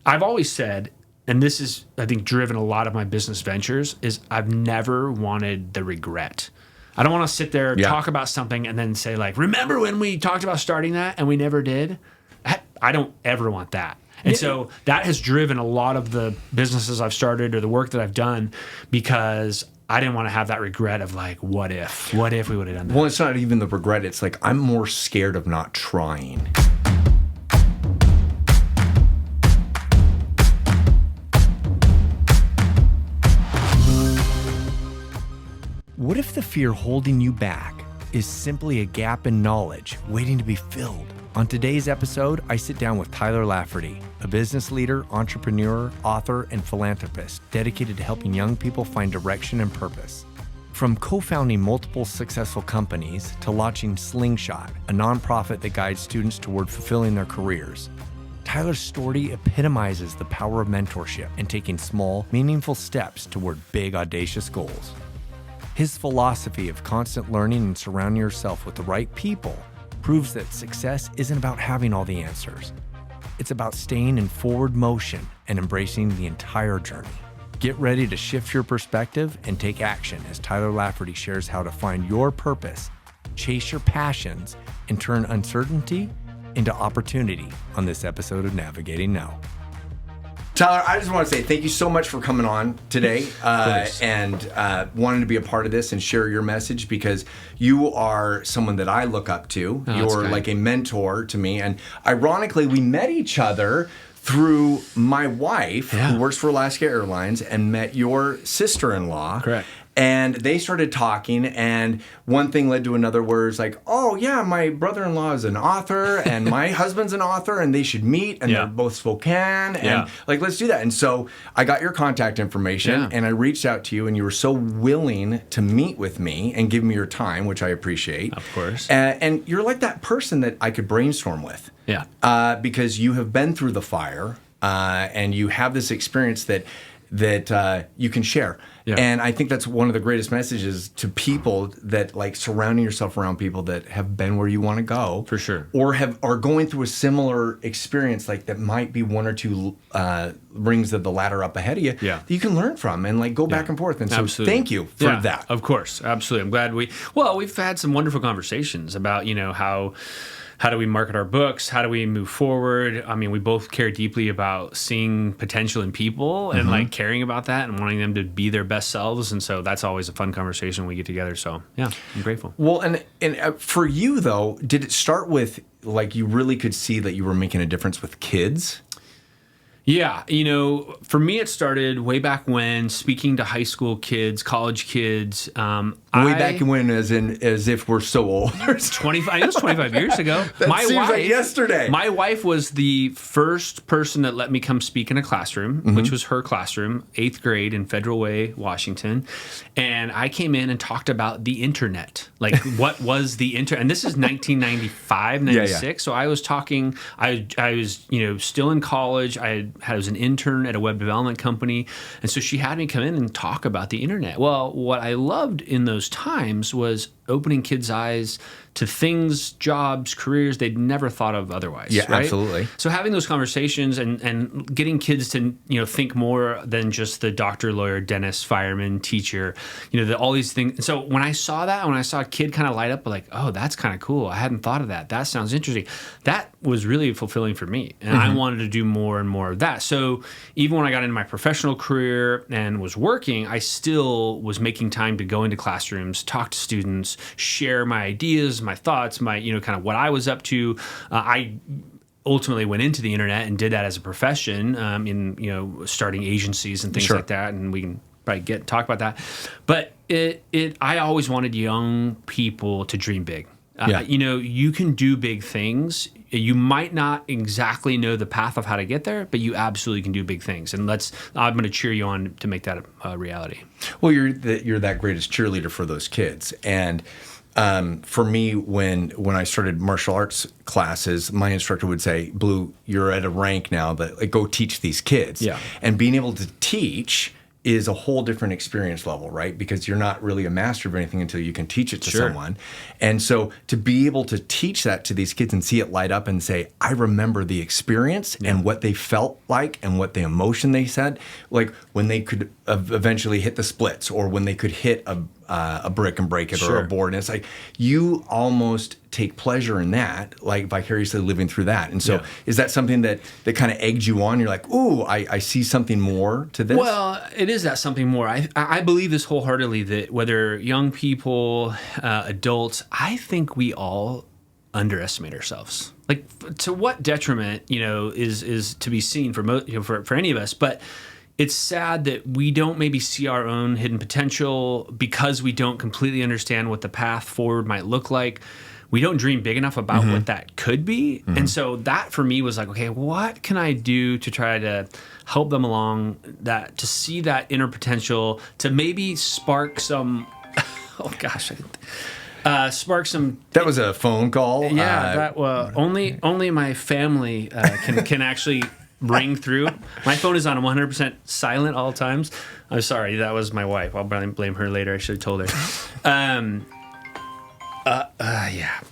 I've always said, and this is, I think, driven a lot of my business ventures, is I've never wanted the regret. I don't want to sit there, talk about something, and then say, like, remember when we talked about starting that and we never did? I don't ever want that. And so that has driven a lot of the businesses I've started or the work that I've done, because I didn't want to have that regret of, like, what if we would have done that? Well, it's not even the regret. It's like, I'm more scared of not trying. What if the fear holding you back is simply a gap in knowledge waiting to be filled? On today's episode, I sit down with Tyler Lafferty, a business leader, entrepreneur, author, and philanthropist dedicated to helping young people find direction and purpose. From co-founding multiple successful companies to launching Slingshot, a nonprofit that guides students toward fulfilling their careers, Tyler's story epitomizes the power of mentorship and taking small, meaningful steps toward big, audacious goals. His philosophy of constant learning and surrounding yourself with the right people proves that success isn't about having all the answers. It's about staying in forward motion and embracing the entire journey. Get ready to shift your perspective and take action as Tyler Lafferty shares how to find your purpose, chase your passions, and turn uncertainty into opportunity on this episode of Navigating Now. Tyler, I just want to say thank you so much for coming on today and wanting to be a part of this and share your message, because you are someone that I look up to. You're like a mentor to me. And ironically, we met each other through my wife, who works for Alaska Airlines, and met your sister-in-law. Correct. And they started talking, and one thing led to another where it's like, oh, yeah, my brother-in-law is an author, and my husband's an author, and they should meet, and they're both Spokane, and like, let's do that. And so I got your contact information, and I reached out to you, and you were so willing to meet with me and give me your time, which I appreciate. Of course. And you're like that person that I could brainstorm with. Yeah. Because you have been through the fire, and you have this experience that you can share. Yeah. And I think that's one of the greatest messages to people, that like surrounding yourself around people that have been where you want to go. For sure. Or are going through a similar experience, like that might be one or two rings of the ladder up ahead of you that you can learn from and like go back and forth. And so thank you for that. Of course. Absolutely. I'm glad we've had some wonderful conversations about, how do we market our books? How do we move forward? I mean, we both care deeply about seeing potential in people and like caring about that and wanting them to be their best selves. And so that's always a fun conversation when we get together. So yeah, I'm grateful. Well, and for you though, did it start with like you really could see that you were making a difference with kids? Yeah, for me, it started way back when, speaking to high school kids, college kids. Way back when, as if we're so old. 25. It was 25 years ago. That seems like yesterday. My wife was the first person that let me come speak in a classroom, which was her classroom, 8th grade in Federal Way, Washington. And I came in and talked about the internet, like what was the internet. And this is 1995, 96. So I was talking. I was still in college. I was an intern at a web development company. And so she had me come in and talk about the internet. Well, what I loved in those times was opening kids' eyes to things, jobs, careers they'd never thought of otherwise. Yeah, right? Absolutely. So having those conversations and getting kids to think more than just the doctor, lawyer, dentist, fireman, teacher, all these things. So when I saw that, when I saw a kid kind of light up, like, oh, that's kind of cool. I hadn't thought of that. That sounds interesting. That was really fulfilling for me, and I wanted to do more and more of that. So even when I got into my professional career and was working, I still was making time to go into classrooms, talk to students, share my ideas, my thoughts, my kind of what I was up to. I ultimately went into the internet and did that as a profession in starting agencies and things like that, and we can probably talk about that. But I always wanted young people to dream big. You can do big things. You might not exactly know the path of how to get there, but you absolutely can do big things. And I'm going to cheer you on to make that a reality. Well, you're that greatest cheerleader for those kids. And for me, when I started martial arts classes, my instructor would say, Blue, you're at a rank now that go teach these kids. Yeah. And being able to teach is a whole different experience level, right? Because you're not really a master of anything until you can teach it to someone. And so to be able to teach that to these kids and see it light up and say, I remember the experience and what they felt like and what the emotion they said, like when they could eventually hit the splits or when they could hit a brick and break it or a board. And it's like, you almost take pleasure in that, like vicariously living through that. And so is that something that kind of egged you on? You're like, ooh, I see something more to this? Well, it is that something more. I believe this wholeheartedly that whether young people, adults, I think we all underestimate ourselves. Like to what detriment, is to be seen for any of us. But it's sad that we don't maybe see our own hidden potential because we don't completely understand what the path forward might look like. We don't dream big enough about what that could be. And so that for me was like, okay, what can I do to try to help them along that, to see that inner potential, to maybe spark some, spark some. That was a phone call. Yeah, only my family can actually ring through. My phone is on 100% silent all times. I'm sorry, that was my wife. I'll blame her later. I should have told her.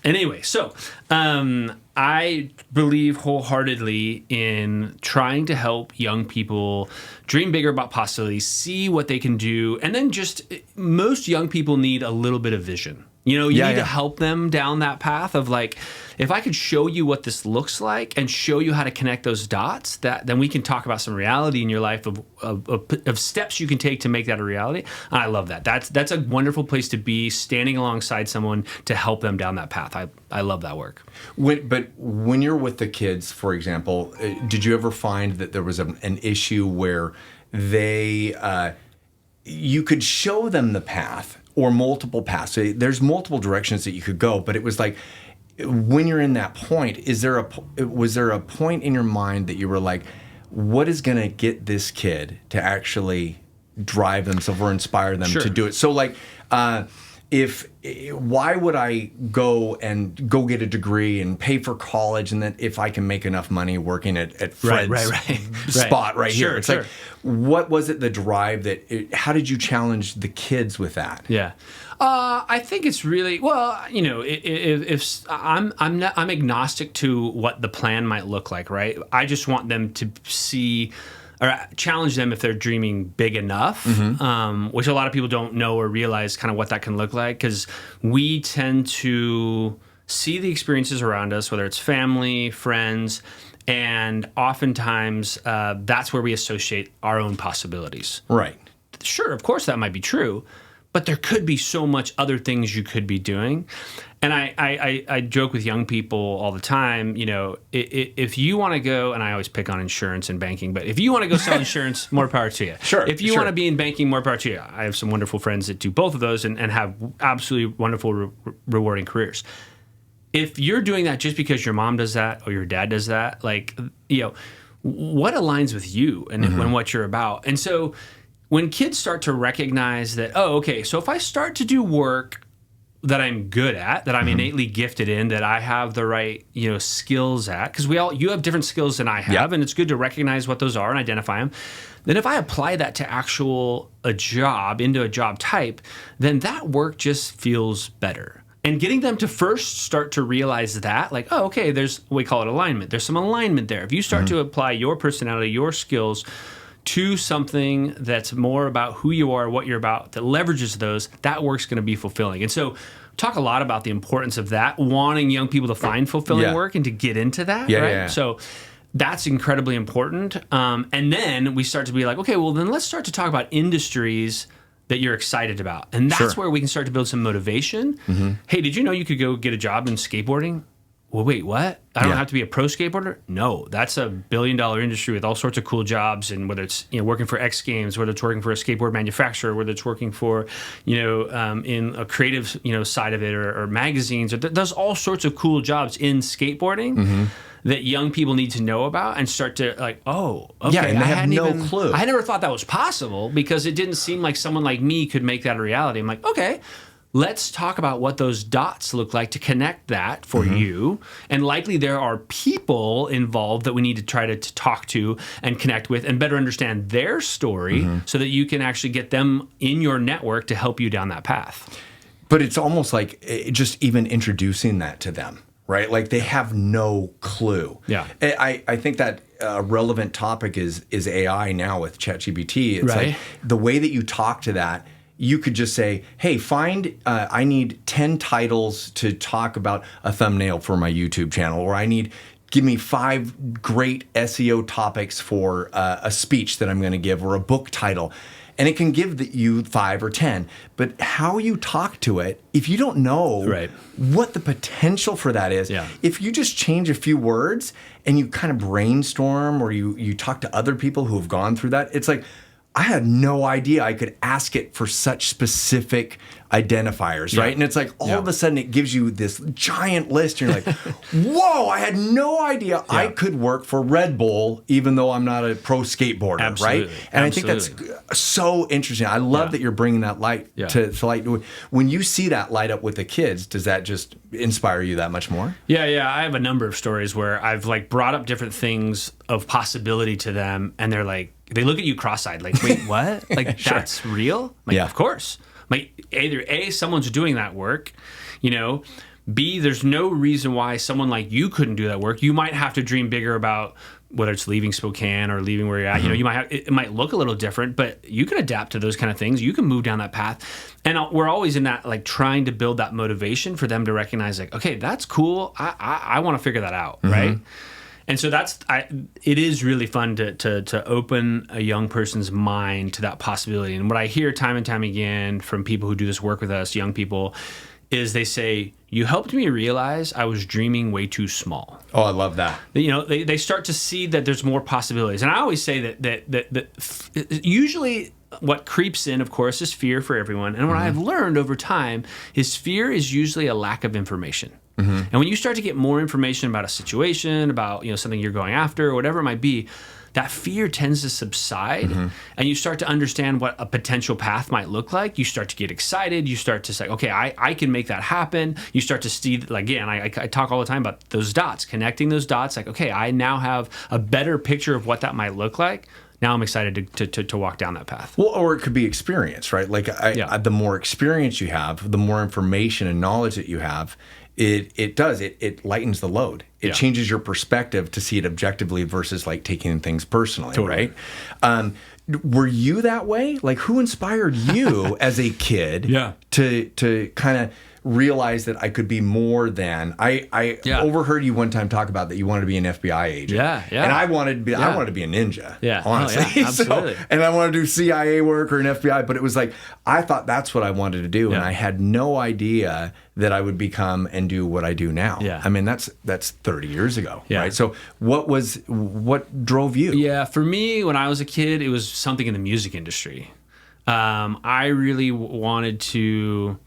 Anyway, so I believe wholeheartedly in trying to help young people dream bigger about possibilities, see what they can do, and then most young people need a little bit of vision. You need to help them down that path of like, if I could show you what this looks like and show you how to connect those dots, then we can talk about some reality in your life of steps you can take to make that a reality. And I love that. That's a wonderful place to be, standing alongside someone to help them down that path. I love that work. But when you're with the kids, for example, did you ever find that there was an issue where you could show them the path or multiple paths? So there's multiple directions that you could go, but it was like, when you're in that point, was there a point in your mind that you were like, what is going to get this kid to actually drive themselves or inspire them to do it? So like, why would I go get a degree and pay for college, and then if I can make enough money working at Fred's spot right here? It's like, what was it, the drive how did you challenge the kids with that? Yeah. I think it's really, if I'm agnostic to what the plan might look like, right? I just want them to see or challenge them if they're dreaming big enough, which a lot of people don't know or realize kind of what that can look like, because we tend to see the experiences around us, whether it's family, friends, and oftentimes that's where we associate our own possibilities. Right. Sure, of course that might be true, but there could be so much other things you could be doing. And I joke with young people all the time, if you want to go, and I always pick on insurance and banking, but if you want to go sell insurance, more power to you. Sure. If you want to be in banking, more power to you. I have some wonderful friends that do both of those and have absolutely wonderful, rewarding careers. If you're doing that just because your mom does that or your dad does that, what aligns with you and what you're about? And so when kids start to recognize that, so if I start to do work that I'm good at, that I'm innately gifted in, that I have the right, skills at, because you have different skills than I have, and it's good to recognize what those are and identify them. Then if I apply that to a job type, then that work just feels better. And getting them to first start to realize that, we call it alignment. There's some alignment there. If you start to apply your personality, your skills to something that's more about who you are, what you're about, that leverages those, that work's going to be fulfilling. And so talk a lot about the importance of that, wanting young people to find fulfilling work and to get into that, right? Yeah. So that's incredibly important. And then we start to be like, okay, well, then let's start to talk about industries that you're excited about. And that's where we can start to build some motivation. Hey, did you know you could go get a job in skateboarding? Well, wait, what? I don't have to be a pro skateboarder? No, that's a billion-dollar industry with all sorts of cool jobs, and whether it's working for X Games, whether it's working for a skateboard manufacturer, whether it's working for in a creative side of it or magazines, there's all sorts of cool jobs in skateboarding that young people need to know about and start to and they have no clue. I never thought that was possible because it didn't seem like someone like me could make that a reality. I'm like, okay. let's talk about what those dots look like to connect that for you. And likely there are people involved that we need to try to talk to and connect with and better understand their story so that you can actually get them in your network to help you down that path. But it's almost like just even introducing that to them, right? Like they have no clue. Yeah. I think that a relevant topic is AI now with ChatGPT. It's Right. like the way that you talk to that, you could just say, hey, I need 10 titles to talk about a thumbnail for my YouTube channel, or give me 5 great SEO topics for a speech that I'm going to give, or a book title. And it can give you 5 or 10. But how you talk to it, if you don't know what the potential for that is, if you just change a few words and you kind of brainstorm, or you talk to other people who have gone through that, it's like, I had no idea I could ask it for such specific identifiers, right? And it's like all of a sudden it gives you this giant list. And you're like, whoa, I had no idea I could work for Red Bull, even though I'm not a pro skateboarder, right? And I think that's so interesting. I love that you're bringing that light to light. When you see that light up with the kids, does that just inspire you that much more? Yeah. I have a number of stories where I've like brought up different things of possibility to them, and they're like, they look at you cross-eyed, like, wait, what? Like, that's real? Like, of course. Like, either A, someone's doing that work, B, there's no reason why someone like you couldn't do that work. You might have to dream bigger about whether it's leaving Spokane or leaving where you're at. You might it might look a little different, but you can adapt to those kind of things. You can move down that path. And we're always in that, like, trying to build that motivation for them to recognize, like, okay, that's cool. I want to figure that out, right? And so it is really fun to open a young person's mind to that possibility. And what I hear time and time again from people who do this work with us, young people, is they say, you helped me realize I was dreaming way too small. Oh, I love that. They start to see that there's more possibilities. And I always say that usually what creeps in, of course, is fear for everyone. And what I've learned over time is fear is usually a lack of information. And when you start to get more information about a situation, about something you're going after, or whatever it might be, that fear tends to subside, and you start to understand what a potential path might look like. You start to get excited. You start to say, okay, I can make that happen. You start to see, again, I talk all the time about those dots, connecting those dots. Like, okay, I now have a better picture of what that might look like. Now I'm excited to walk down that path. Well, or it could be experience, right? Like the more experience you have, the more information and knowledge that you have, it lightens the load. It changes your perspective to see it objectively versus like taking things personally, right? Were you that way? Like, who inspired you as a kid to kind of realize that I could be more than I overheard you one time talk about that you wanted to be an FBI agent. And I wanted to be a ninja. Honestly. Absolutely. And I wanted to do CIA work or an FBI, but it was like I thought that's what I wanted to do, and I had no idea that I would become and do what I do now. I mean, that's 30 years ago, right? So what drove you? Yeah, for me, when I was a kid, it was something in the music industry. I really wanted to.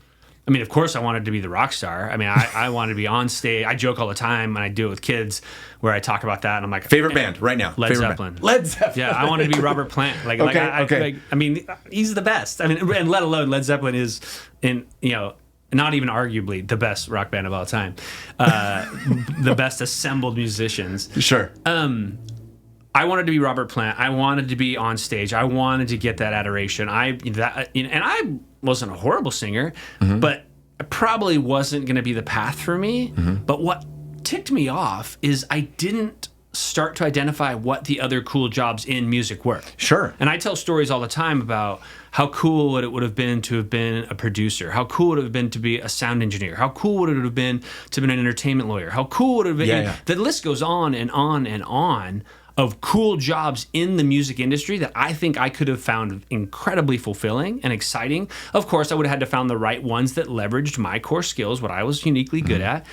I mean, of course, I wanted to be the rock star. I mean, I wanted to be on stage. I joke all the time, and I do it with kids, where I talk about that, and I'm like, favorite band right now. Led Zeppelin. Led Zeppelin. Yeah, I wanted to be Robert Plant. I mean, he's the best. I mean, and let alone Led Zeppelin is not even arguably the best rock band of all time, the best assembled musicians. Sure. I wanted to be Robert Plant. I wanted to be on stage. I wanted to get that adoration. And I wasn't a horrible singer, but it probably wasn't going to be the path for me. But what ticked me off is I didn't start to identify what the other cool jobs in music were. Sure. And I tell stories all the time about how cool it would have been to have been a producer, how cool it would have been to be a sound engineer, how cool would it have been to have been an entertainment lawyer, how cool would it have been. The list goes on and on and on of cool jobs in the music industry that I think I could have found incredibly fulfilling and exciting. Of course, I would have had to found the right ones that leveraged my core skills, what I was uniquely good at.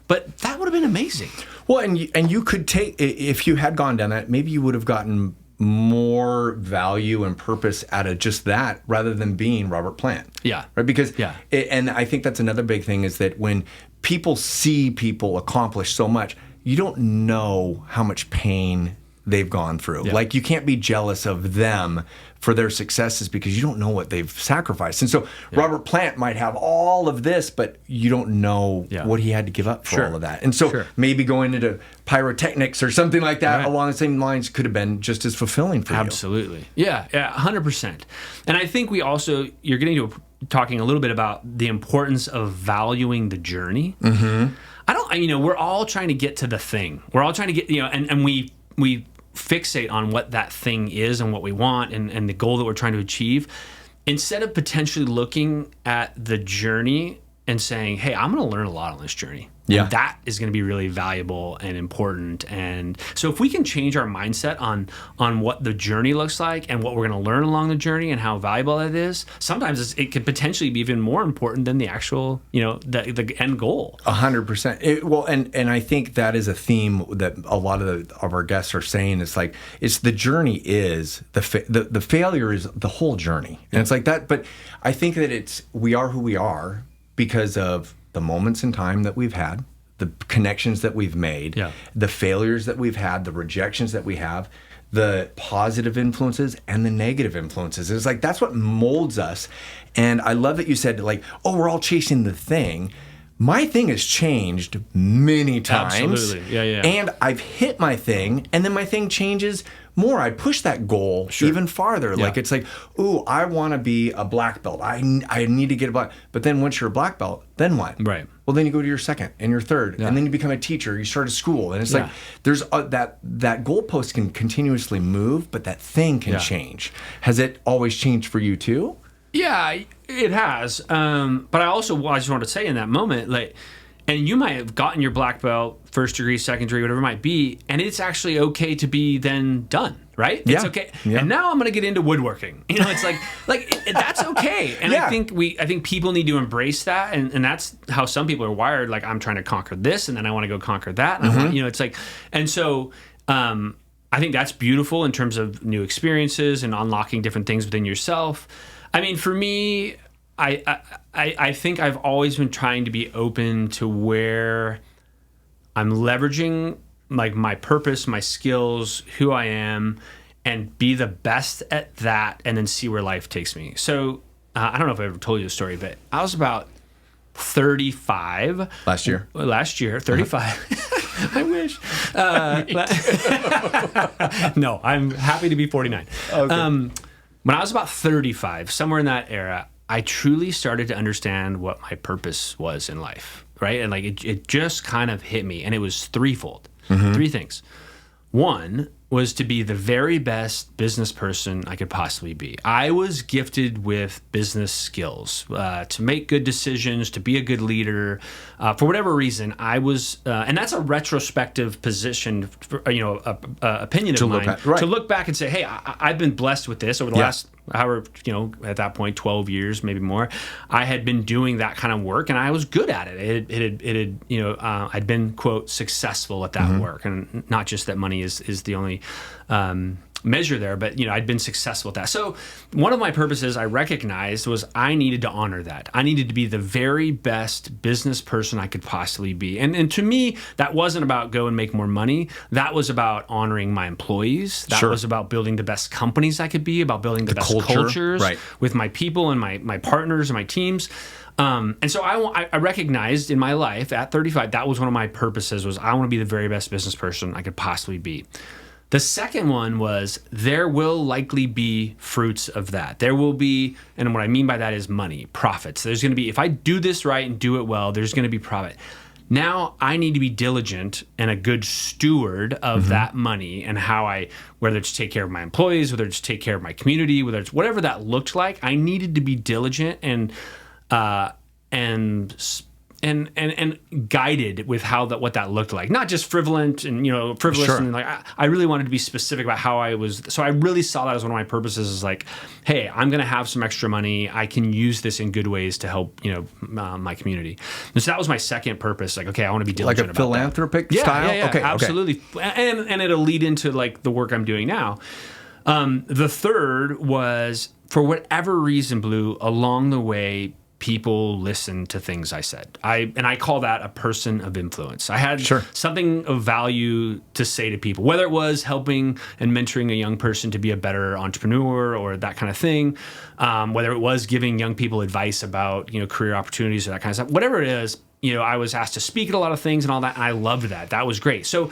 But that would have been amazing. Well, and you could take, if you had gone down that, maybe you would have gotten more value and purpose out of just that rather than being Robert Plant. Yeah. Right? Because, and I think that's another big thing is that when people see people accomplish so much, you don't know how much pain they've gone through. Yeah. Like, you can't be jealous of them for their successes because you don't know what they've sacrificed. And so Robert Plant might have all of this, but you don't know what he had to give up for all of that. And so maybe going into pyrotechnics or something like that along the same lines could have been just as fulfilling for you. Absolutely. Yeah, 100%. And I think we also, you're getting to talking a little bit about the importance of valuing the journey. We're all trying to get to the thing. We're all trying to get, and we fixate on what that thing is and what we want and the goal that we're trying to achieve, instead of potentially looking at the journey and saying, hey, I'm going to learn a lot on this journey. Yeah. And that is going to be really valuable and important. And so if we can change our mindset on what the journey looks like and what we're going to learn along the journey and how valuable that is, sometimes it could potentially be even more important than the actual, the end goal. 100%. And I think that is a theme that a lot of our guests are saying. It's like, it's the journey is the failure is the whole journey. And it's like that. But I think that we are who we are because of the moments in time that we've had, the connections that we've made, the failures that we've had, the rejections that we have, the positive influences and the negative influences. It's like, that's what molds us. And I love that you said, like, oh, we're all chasing the thing. My thing has changed many times. Absolutely. Yeah. And I've hit my thing, and then my thing changes more. I push that goal even farther. Yeah. Like, it's like, ooh, I want to be a black belt. I need to get a black. But then once you're a black belt, then what? Right. Well, then you go to your second and your third, and then you become a teacher. You start a school, and it's like there's that goalpost can continuously move, but that thing can change. Has it always changed for you too? Yeah, it has. But I just want to say in that moment, like, and you might have gotten your black belt, first degree, second degree, whatever it might be, and it's actually okay to be then done, right? Yeah. It's okay. Yeah. And now I'm going to get into woodworking. It's like that's okay. And I think people need to embrace that, and that's how some people are wired. Like, I'm trying to conquer this, and then I want to go conquer that. And I want, it's like, and so. I think that's beautiful in terms of new experiences and unlocking different things within yourself. I mean, for me, I think I've always been trying to be open to where I'm leveraging like my purpose, my skills, who I am, and be the best at that, and then see where life takes me. So I don't know if I ever told you the story, but I was about 35 last year. 35. I wish. No, I'm happy to be 49. Okay. When I was about 35, somewhere in that era, I truly started to understand what my purpose was in life, right? And like it just kind of hit me, and it was threefold. Three things. One was to be the very best business person I could possibly be. I was gifted with business skills, to make good decisions, to be a good leader. For whatever reason, I was, and that's a retrospective position, opinion of mine, to look back and say, hey, I've been blessed with this over the last, however, at that point, 12 years, maybe more. I had been doing that kind of work, and I was good at it. I'd been, quote, successful at that work, and not just that money is the only measure there, but I'd been successful at that. So one of my purposes I recognized was I needed to honor that. I needed to be the very best business person I could possibly be. And to me, that wasn't about go and make more money. That was about honoring my employees. That was about building the best companies I could be, about building the best cultures with my people and my partners and my teams. And so I recognized in my life at 35, that was one of my purposes, was I want to be the very best business person I could possibly be. The second one was there will likely be fruits of that. There will be, and what I mean by that is money, profits. There's going to be, if I do this right and do it well, there's going to be profit. Now I need to be diligent and a good steward of that money, and how whether it's take care of my employees, whether it's take care of my community, whether it's whatever that looked like, I needed to be diligent and guided with what that looked like, not just frivolous and and like I really wanted to be specific about how I was. So I really saw that as one of my purposes, is like, hey, I'm going to have some extra money. I can use this in good ways to help my community. And so that was my second purpose. Like, okay, I want to be diligent, like a philanthropic style. Yeah, okay, absolutely. Okay. And it'll lead into like the work I'm doing now. The third was, for whatever reason, Blue, along the way, people listened to things I said. I call that a person of influence. I had something of value to say to people, whether it was helping and mentoring a young person to be a better entrepreneur or that kind of thing, whether it was giving young people advice about, career opportunities or that kind of stuff, whatever it is, I was asked to speak at a lot of things and all that. And I loved that. That was great. So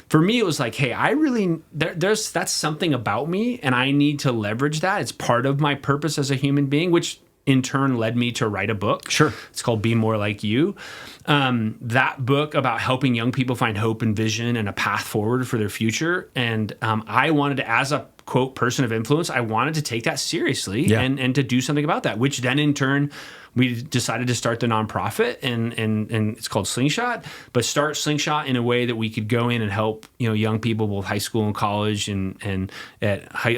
for me, it was like, hey, I really, that's something about me and I need to leverage that. It's part of my purpose as a human being, which in turn led me to write a book. Sure. It's called Be More Like You. That book about helping young people find hope and vision and a path forward for their future. And I wanted to, as a quote, person of influence, I wanted to take that seriously and to do something about that, which then in turn, we decided to start the nonprofit and it's called Slingshot, but start Slingshot in a way that we could go in and help, young people, both high school and college and at high,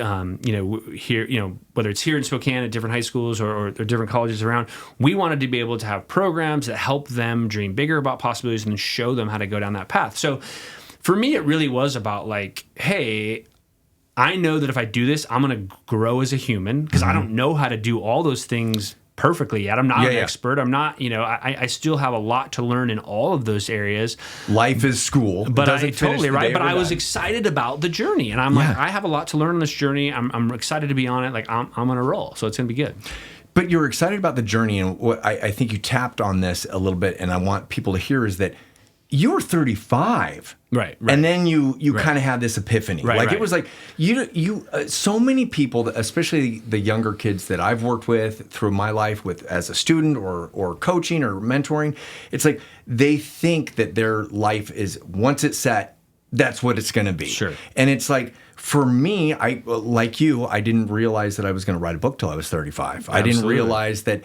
here, whether it's here in Spokane at different high schools or different colleges around, we wanted to be able to have programs that help them dream bigger about possibilities and then show them how to go down that path. So for me, it really was about like, hey, I know that if I do this, I'm going to grow as a human because I don't know how to do all those things perfectly yet. I'm not an expert. I'm not, I still have a lot to learn in all of those areas. Life is school. But I totally right. But I was excited about the journey. And I'm like, I have a lot to learn on this journey. I'm excited to be on it. Like I'm on a roll. So it's going to be good. But you're excited about the journey. And what I think you tapped on this a little bit and I want people to hear is that you were 35. Right. And then you kind of had this epiphany. It was like you so many people, especially the younger kids that I've worked with through my life with as a student or coaching or mentoring, it's like they think that their life is once it's set, that's what it's going to be. Sure. And it's like for me, I like you, I didn't realize that I was going to write a book till I was 35. Absolutely. I didn't realize that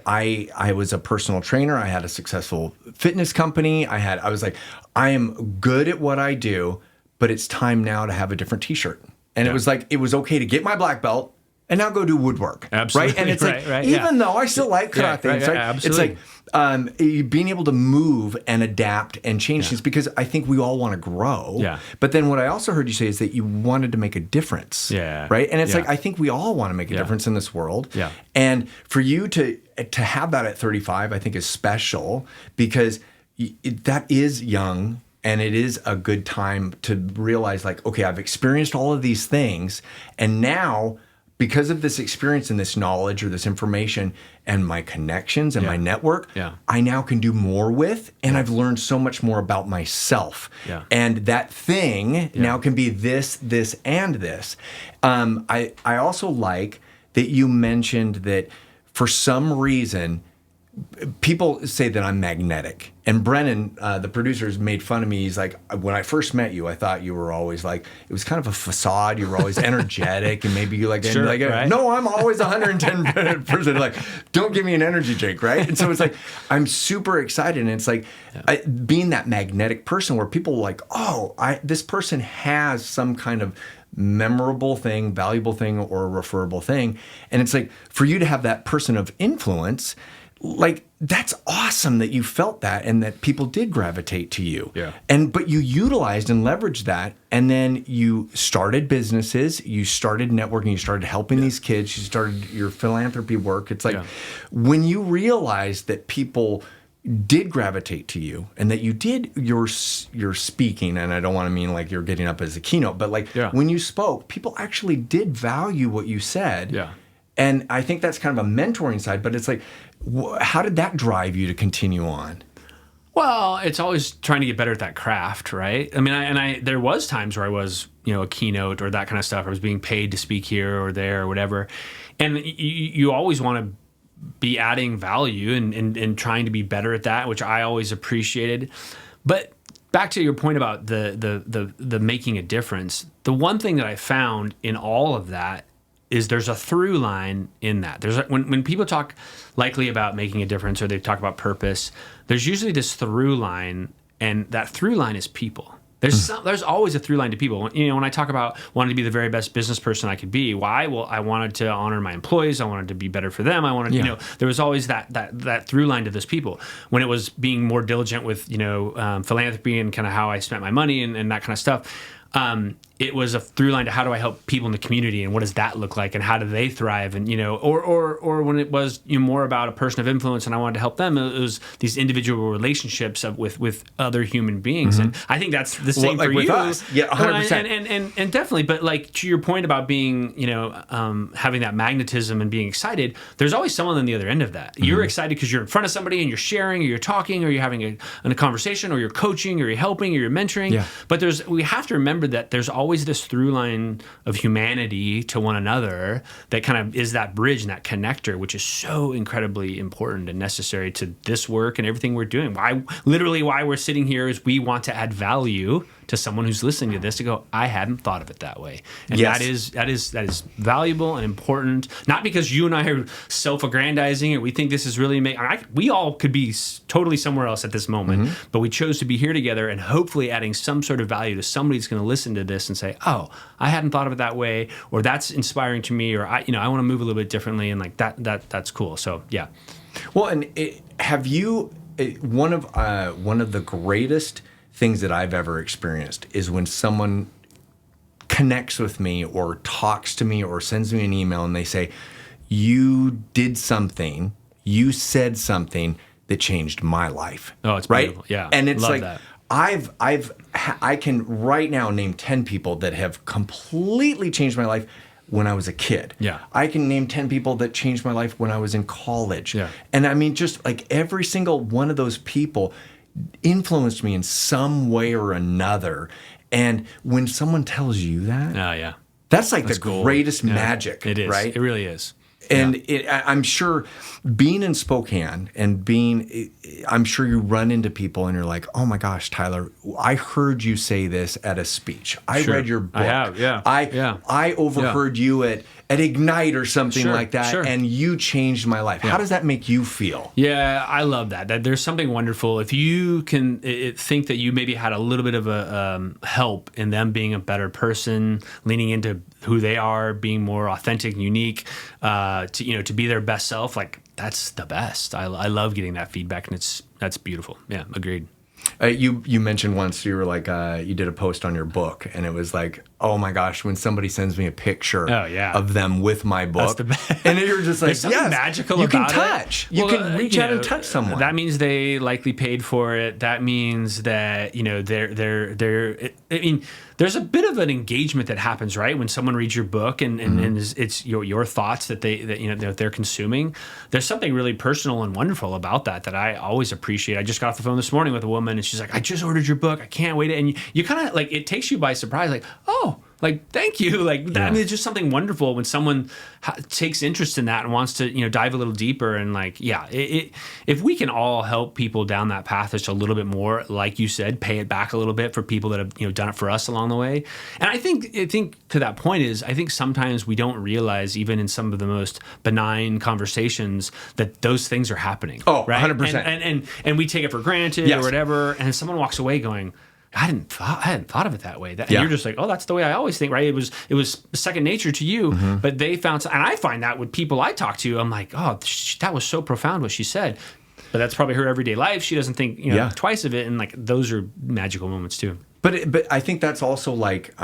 I was a personal trainer. I had a successful fitness company. I was like, I am good at what I do, but it's time now to have a different t-shirt. And it was like, it was okay to get my black belt and now go do woodwork. Absolutely. Right? And it's like, even though I still like karate, it's like being able to move and adapt and change things because I think we all want to grow. Yeah. But then what I also heard you say is that you wanted to make a difference. Yeah. Right? And it's like, I think we all want to make a difference in this world. Yeah. And for you to have that at 35, I think is special because that is young. And it is a good time to realize like, okay, I've experienced all of these things. And now, because of this experience and this knowledge or this information and my connections and my network, I now can do more with. And I've learned so much more about myself. Yeah. And that thing now can be this, and this. I also like that you mentioned that for some reason, people say that I'm magnetic. And Brennan, the producers, made fun of me. He's like, when I first met you, I thought you were always like, it was kind of a facade. You were always energetic and maybe you like, right? No, I'm always 110%. Like, don't give me an energy drink, right? And so it's like, I'm super excited. And it's like being that magnetic person where people are like, oh, this person has some kind of memorable thing, valuable thing, or a referable thing. And it's like, for you to have that person of influence, like that's awesome that you felt that and that people did gravitate to you. Yeah. But you utilized and leveraged that, and then you started businesses, you started networking, you started helping these kids, you started your philanthropy work. It's like when you realized that people did gravitate to you and that you did your speaking, and I don't want to mean like you're getting up as a keynote, but like when you spoke, people actually did value what you said. Yeah. And I think that's kind of a mentoring side, but it's like, how did that drive you to continue on? Well, it's always trying to get better at that craft, right? I mean, there was times where I was, a keynote or that kind of stuff. I was being paid to speak here or there or whatever. And you always want to be adding value and trying to be better at that, which I always appreciated. But back to your point about the making a difference, the one thing that I found in all of that is there's a through line in that. When people talk likely about making a difference or they talk about purpose, there's usually this through line, and that through line is people. There's always a through line to people. When I talk about wanting to be the very best business person I could be, why? Well, I wanted to honor my employees. I wanted to be better for them. I wanted, there was always that through line to those people. When it was being more diligent with, philanthropy and kind of how I spent my money and that kind of stuff, it was a through line to how do I help people in the community and what does that look like and how do they thrive, and or when it was more about a person of influence and I wanted to help them, it was these individual relationships with other human beings. And I think that's the same for with you. us. Yeah, 100%. And definitely, but like to your point about being having that magnetism and being excited, there's always someone on the other end of that. You're excited because you're in front of somebody and you're sharing or you're talking or you're having a conversation or you're coaching or you're helping or you're mentoring. Yeah. But we have to remember that there's always this through line of humanity to one another that kind of is that bridge and that connector, which is so incredibly important and necessary to this work and everything we're doing. Why we're sitting here is we want to add value to someone who's listening to this to go, I hadn't thought of it that way. And Yes. that is valuable and important, not because you and I are self-aggrandizing or we think this is really we all could be totally somewhere else at this moment, but we chose to be here together and hopefully adding some sort of value to somebody that's going to listen to this and say, oh, I hadn't thought of it that way, or that's inspiring to me, or I want to move a little bit differently, and like that's cool. So yeah. Well, and have you one of the greatest things that I've ever experienced is when someone connects with me or talks to me or sends me an email and they say, you did something, you said something that changed my life. Oh, it's right? beautiful. Yeah. And it's Love like, that. I can right now name 10 people that have completely changed my life when I was a kid. Yeah. I can name 10 people that changed my life when I was in college. Yeah. And I mean, just like every single one of those people influenced me in some way or another. And when someone tells you that, Oh yeah. that's like the gold. greatest Yeah. magic. It is. Right? It really is. And I'm sure being in Spokane and I'm sure you run into people and you're like, oh my gosh, Tyler, I heard you say this at a speech. I Sure. read your book. I have, yeah. I overheard you at Ignite or something Sure, like that, sure. and you changed my life. How does that make you feel? Yeah, I love that there's something wonderful. If you can think that you maybe had a little bit of a help in them being a better person, leaning into who they are, being more authentic and unique, to be their best self, like that's the best. I love getting that feedback, and that's beautiful. Yeah, agreed. You mentioned once you were like you did a post on your book, and it was like, oh my gosh, when somebody sends me a picture of them with my book, the best. and you're just like, There's something magical you about can touch. it. You can reach out and touch someone. That means they likely paid for it. That means that they're. I mean, there's a bit of an engagement that happens, right, when someone reads your book and it's your thoughts that they're consuming. There's something really personal and wonderful about that I always appreciate. I just got off the phone this morning with a woman, and she's like, I just ordered your book. I can't wait. And you kind of like, it takes you by surprise, like, oh, like, thank you. Like that, I mean, it's just something wonderful when someone takes interest in that and wants to, dive a little deeper. And like, yeah, if we can all help people down that path just a little bit more, like you said, pay it back a little bit for people that have, done it for us along the way. And I think to that point is, I think sometimes we don't realize, even in some of the most benign conversations, that those things are happening. Oh, right? 100%. And we take it for granted or whatever. And someone walks away going, I hadn't thought of it that way. And you're just like, oh, that's the way I always think, right? It was second nature to you, but they found, and I find that with people I talk to, I'm like, oh, that was so profound what she said. But that's probably her everyday life. She doesn't think twice of it, and like those are magical moments too. But I think that's also like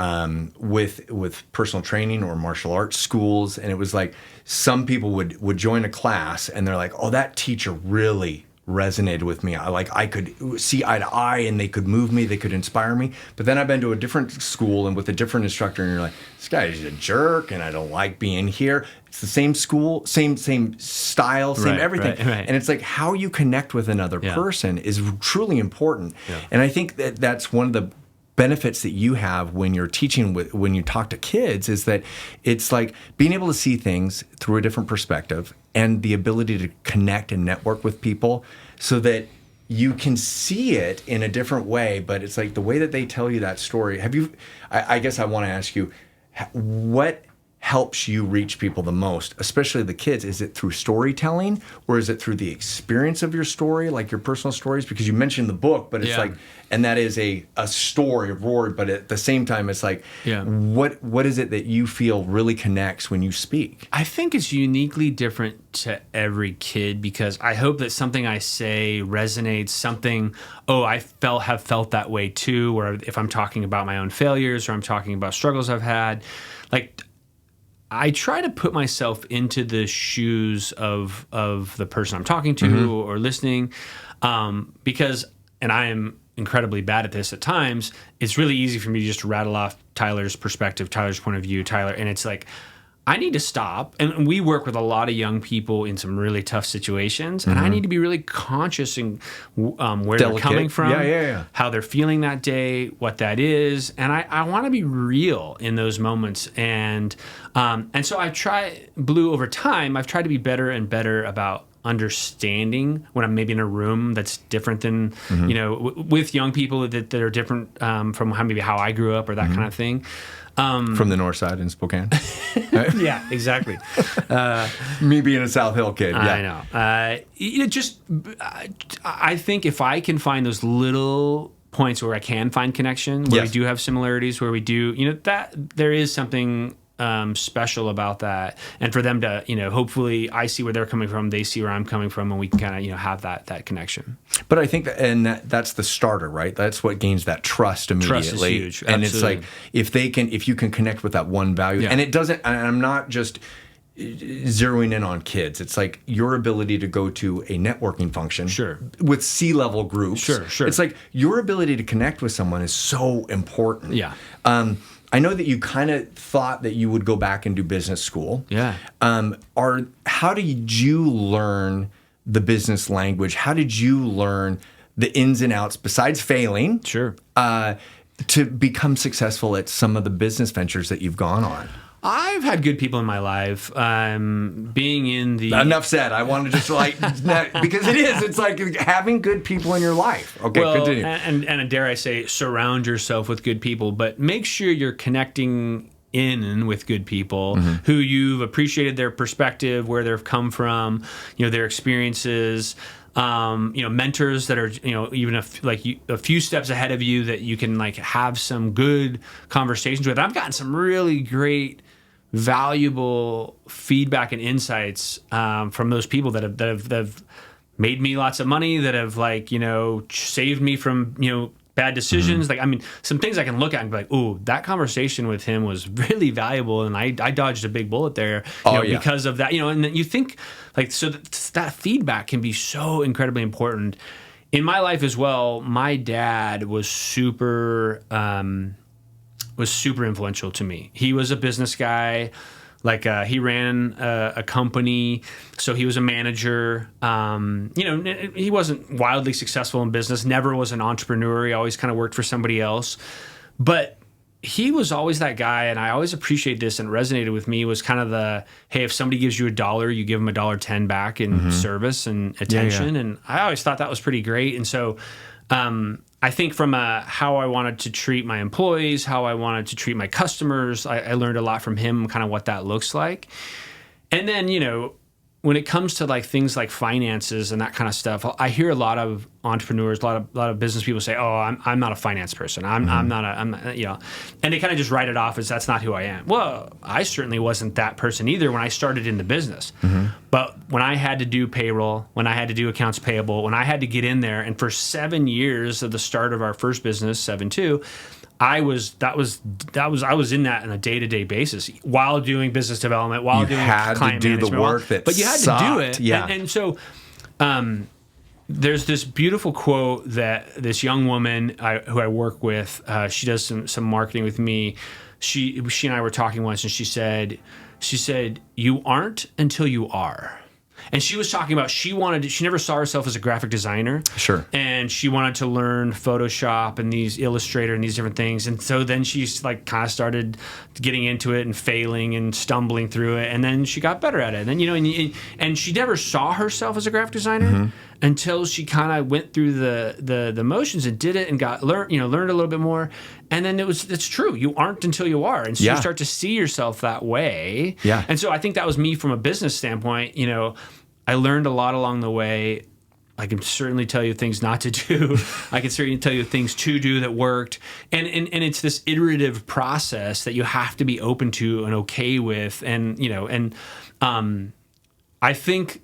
with personal training or martial arts schools, and it was like some people would join a class and they're like, oh, that teacher really resonated with me. I could see eye to eye, and they could move me, they could inspire me. But then I've been to a different school and with a different instructor, and you're like, this guy's a jerk, and I don't like being here. It's the same school, same style, same everything. Right. And it's like how you connect with another person is truly important. Yeah. And I think that's one of the benefits that you have when you're teaching, when you talk to kids, is that it's like being able to see things through a different perspective and the ability to connect and network with people so that you can see it in a different way. But it's like the way that they tell you that story. I guess I want to ask you, what helps you reach people the most, especially the kids? Is it through storytelling, or is it through the experience of your story, like your personal stories? Because you mentioned the book, but it's like, and that is a story of Rory, but at the same time, it's like, what is it that you feel really connects when you speak? I think it's uniquely different to every kid, because I hope that something I say resonates, something, I have felt that way too, or if I'm talking about my own failures or I'm talking about struggles I've had, like, I try to put myself into the shoes of the person I'm talking to or listening, because, and I am incredibly bad at this at times, it's really easy for me to just rattle off Tyler's perspective, Tyler's point of view, and it's like, I need to stop. And we work with a lot of young people in some really tough situations, and I need to be really conscious in where they're coming from, how they're feeling that day, what that is. And I want to be real in those moments. And so over time, I've tried to be better and better about understanding when I'm maybe in a room that's different than, with young people that are different from maybe how I grew up or that kind of thing. From the north side in Spokane. Yeah, exactly. Me being a South Hill kid. Yeah. I know. I think if I can find those little points where I can find connection, where we do have similarities, where we do, that there is something special about that. And for them to, hopefully I see where they're coming from, they see where I'm coming from, and we can kind of, have that connection. But I think that's the starter, right? That's what gains that trust immediately. Trust is huge. And Absolutely. It's like, if you can connect with that one value, and it doesn't, and I'm not just zeroing in on kids. It's like your ability to go to a networking function with C-level groups. Sure. It's like your ability to connect with someone is so important. Yeah. I know that you kind of thought that you would go back and do business school. Yeah. How did you learn the business language? How did you learn the ins and outs, besides failing? Sure. To become successful at some of the business ventures that you've gone on? I've had good people in my life. Being in the... Enough said. I want to just because it is. It's like having good people in your life. Okay, continue. And dare I say, surround yourself with good people, but make sure you're connecting in with good people who you've appreciated their perspective, where they've come from, their experiences. Mentors that are, even a few steps ahead of you that you can have some good conversations with. I've gotten some really great, valuable feedback and insights from those people that have made me lots of money, that have saved me from bad decisions. Some things I can look at and be like, "Ooh, that conversation with him was really valuable, and I dodged a big bullet there because of that." And then you think that feedback can be so incredibly important in my life as well. My dad was super influential to me. He was a business guy. He ran a company, so he was a manager. He wasn't wildly successful in business, never was an entrepreneur. He always kind of worked for somebody else. But he was always that guy, and I always appreciate this, and it resonated with me, was kind of the, hey, if somebody gives you $1, you give them $1.10 back in service and attention. And I always thought that was pretty great. And so I think from how I wanted to treat my employees, how I wanted to treat my customers, I learned a lot from him, kind of what that looks like. And then, when it comes to things like finances and that kind of stuff, I hear a lot of entrepreneurs, a lot of business people say, "Oh, I'm not a finance person. I'm not, and they kind of just write it off as that's not who I am." Well, I certainly wasn't that person either when I started in the business. But when I had to do payroll, when I had to do accounts payable, when I had to get in there, and for 7 years of the start of our first business, 7-2, I was in that on a day-to-day basis while doing business development, while doing client management. You had to do the work but you had to do it. Yeah. And so there's this beautiful quote that this young woman who I work with, she does some marketing with me. She and I were talking once, and she said, "You aren't until you are." And she was talking about she never saw herself as a graphic designer. Sure. And she wanted to learn Photoshop and these Illustrator and these different things. And so then she's kind of started getting into it and failing and stumbling through it. And then she got better at it. And then, and she never saw herself as a graphic designer. until she kind of went through the motions and did it and learned a little bit more. And then it's true. You aren't until you are. And so you start to see yourself that way. Yeah. And so I think that was me from a business standpoint. I learned a lot along the way. I can certainly tell you things not to do. I can certainly tell you things to do that worked. And it's this iterative process that you have to be open to and okay with. And, I think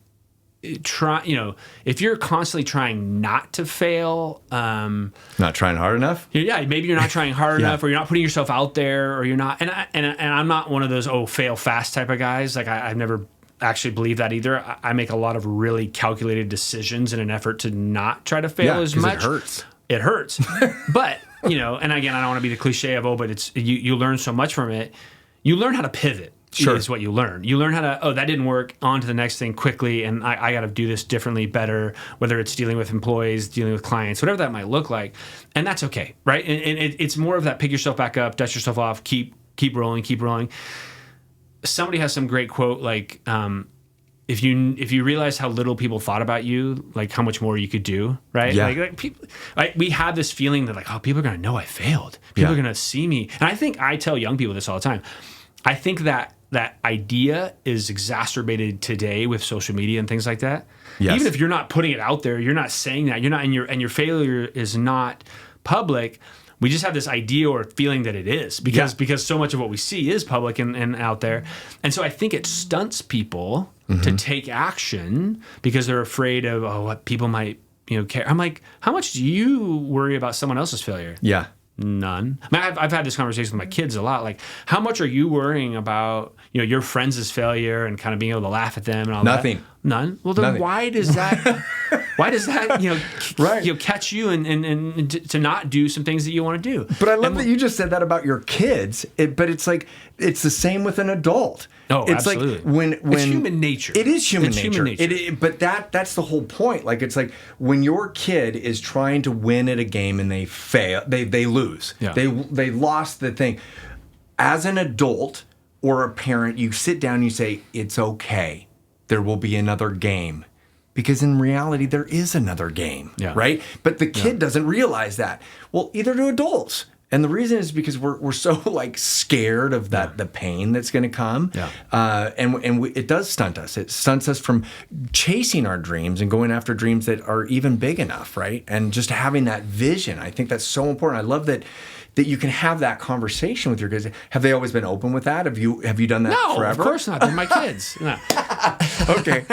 if you're constantly trying not to fail, not trying hard enough. Yeah, maybe you're not trying hard enough, or you're not putting yourself out there, or you're not. And I'm not one of those fail fast type of guys. Like I've never actually believed that either. I make a lot of really calculated decisions in an effort to not try to fail as much. It hurts. But and again, I don't want to be the cliche of but it's you learn so much from it. You learn how to pivot. Sure. Is what you learn. You learn how to, that didn't work, on to the next thing quickly, and I got to do this differently, better, whether it's dealing with employees, dealing with clients, whatever that might look like. And that's okay, right? And it's more of that pick yourself back up, dust yourself off, keep rolling, keep rolling. Somebody has some great quote, like, if you realize how little people thought about you, like how much more you could do, right? Yeah. Like people, we have this feeling that like, people are going to know I failed. People are going to see me. And I tell young people this all the time. I think that idea is exacerbated today with social media and things like that. Yes. Even if you're not putting it out there, you're not saying that, you're not, and your failure is not public. We just have this idea or feeling that it is because so much of what we see is public and out there. And so I think it stunts people to take action because they're afraid of what people might care. I'm like, how much do you worry about someone else's failure? Yeah. None. I mean, I've had this conversation with my kids a lot. Like, how much are you worrying about, your friends' failure and kind of being able to laugh at them and all Nothing. that? None. Well, then Nothing. Why does that, right. catch you and to not do some things that you want to do? But I love that you just said that about your kids. But it's like, it's the same with an adult. Oh, it's absolutely. Like when it's human nature. It is human nature. But that's the whole point. Like, it's like when your kid is trying to win at a game and they fail, they lose. Yeah. They lost the thing. As an adult or a parent, you sit down and you say, it's okay. There will be another game. Because in reality, there is another game, right? But the kid doesn't realize that. Well, either do adults. And the reason is because we're so like scared of the pain that's going to come, it does stunt us. It stunts us from chasing our dreams and going after dreams that are even big enough, right? And just having that vision, I think that's so important. I love that you can have that conversation with your kids. Have they always been open with that? Have you done that forever? No, of course not. They're my kids. No. Okay.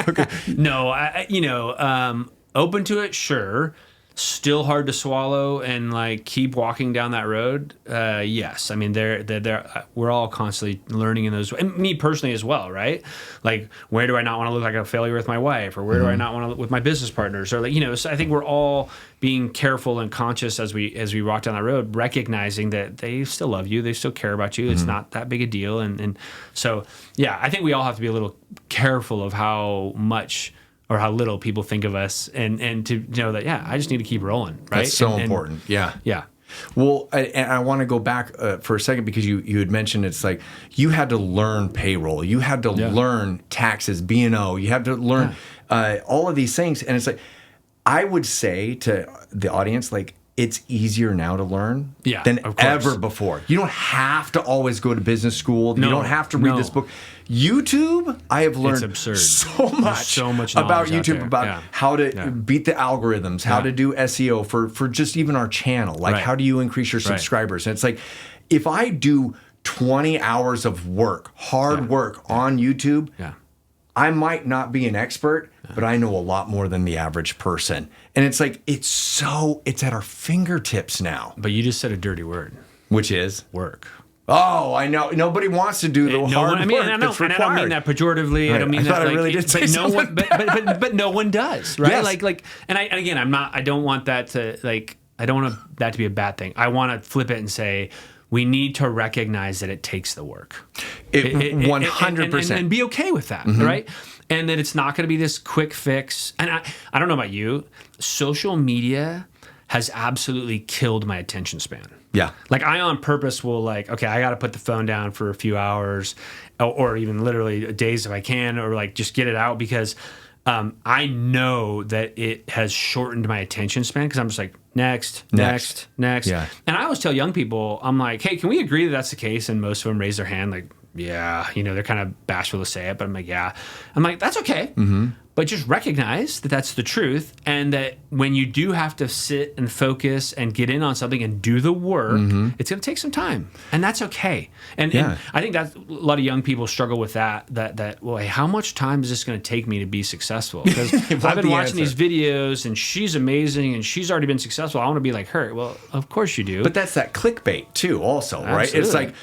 No, open to it, sure. Still hard to swallow and like keep walking down that road. Yes, I mean we're all constantly learning in those, and me personally as well, right? Like, where do I not want to look like a failure with my wife, or where do I not want to look with my business partners, or like So I think we're all being careful and conscious as we walk down that road, recognizing that they still love you, they still care about you. It's not that big a deal, and so I think we all have to be a little careful of how much or how little people think of us, and to know that, I just need to keep rolling, right? That's so important. Yeah. Well, I want to go back for a second, because you had mentioned it's like you had to learn payroll. You had to learn taxes, B&O. You had to learn all of these things. And it's like, I would say to the audience, like, it's easier now to learn than ever before. You don't have to always go to business school. You don't have to read this book. YouTube, I have learned so much about YouTube, about how to beat the algorithms, how to do SEO for just even our channel. Like, how do you increase your subscribers? And it's like, if I do 20 hours of work, hard work on YouTube, I might not be an expert, but I know a lot more than the average person. And it's like, it's at our fingertips now. But you just said a dirty word. Which is? Work. Oh, I know. Nobody wants to do the hard work that's required. I don't mean that pejoratively. Right. I don't mean I that. I really did say something. But no one does, right? Yes. I don't want that to I don't want that to be a bad thing. I want to flip it and say, we need to recognize that it takes the work. 100%. And be okay with that, right? And that it's not going to be this quick fix. And I don't know about you, social media has absolutely killed my attention span. Yeah. Like, I on purpose will I got to put the phone down for a few hours, or even literally days if I can, or just get it out, because I know that it has shortened my attention span because I'm just like, next. Yeah. And I always tell young people, I'm like, hey, can we agree that that's the case? And most of them raise their hand like, yeah, they're kind of bashful to say it, but I'm like, yeah. I'm like, that's okay. Mm-hmm. But just recognize that that's the truth, and that when you do have to sit and focus and get in on something and do the work, it's going to take some time, and that's okay. And I think that a lot of young people struggle with that. Well, hey, how much time is this going to take me to be successful? Because I've been watching these videos, and she's amazing, and she's already been successful. I want to be like her. Well, of course you do. But that's that clickbait too, also, right? It's like